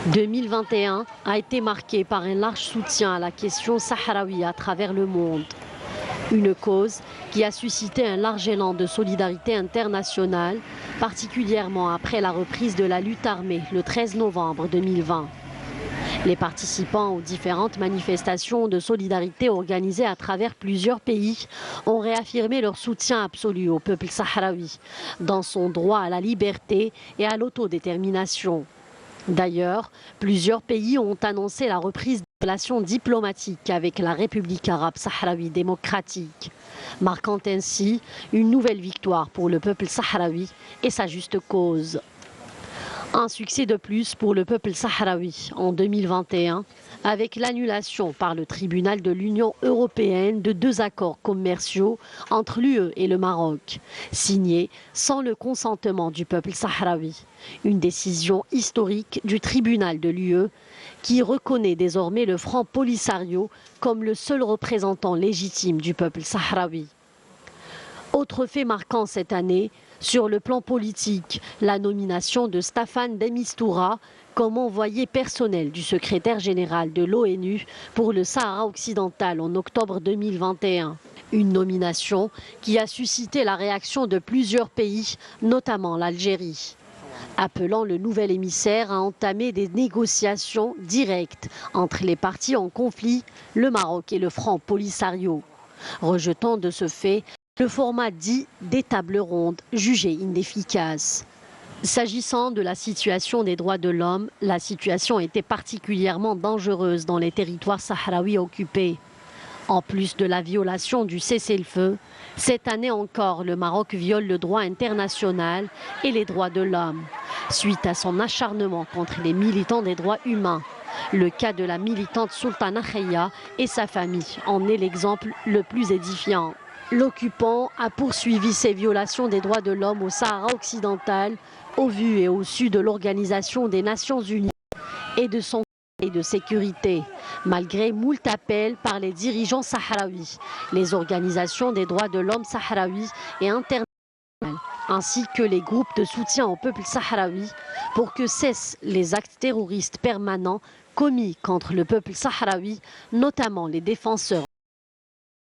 2021 a été marqué par un large soutien à la question sahraoui à travers le monde. Une cause qui a suscité un large élan de solidarité internationale, particulièrement après la reprise de la lutte armée le 13 novembre 2020. Les participants aux différentes manifestations de solidarité organisées à travers plusieurs pays ont réaffirmé leur soutien absolu au peuple sahraoui dans son droit à la liberté et à l'autodétermination. D'ailleurs, plusieurs pays ont annoncé la reprise des relations diplomatiques avec la République arabe sahraoui démocratique, marquant ainsi une nouvelle victoire pour le peuple sahraoui et sa juste cause. Un succès de plus pour le peuple sahraoui en 2021 avec l'annulation par le tribunal de l'Union européenne de 2 accords commerciaux entre l'UE et le Maroc, signés sans le consentement du peuple sahraoui. Une décision historique du tribunal de l'UE qui reconnaît désormais le Front Polisario comme le seul représentant légitime du peuple sahraoui. Autre fait marquant cette année, sur le plan politique, la nomination de Staffan de Mistura comme envoyé personnel du secrétaire général de l'ONU pour le Sahara occidental en octobre 2021. Une nomination qui a suscité la réaction de plusieurs pays, notamment l'Algérie, appelant le nouvel émissaire à entamer des négociations directes entre les parties en conflit, le Maroc et le Front Polisario, rejetant de ce fait le format dit des tables rondes, jugé inefficace. S'agissant de la situation des droits de l'homme, la situation était particulièrement dangereuse dans les territoires sahraouis occupés. En plus de la violation du cessez-le-feu, cette année encore, le Maroc viole le droit international et les droits de l'homme, suite à son acharnement contre les militants des droits humains. Le cas de la militante Sultana Khaya et sa famille en est l'exemple le plus édifiant. L'occupant a poursuivi ses violations des droits de l'homme au Sahara occidental, au vu et au su de l'Organisation des Nations Unies et de son Conseil de sécurité, malgré moult appels par les dirigeants sahraouis, les organisations des droits de l'homme sahraouis et internationales, ainsi que les groupes de soutien au peuple sahraoui pour que cessent les actes terroristes permanents commis contre le peuple sahraoui, notamment les défenseurs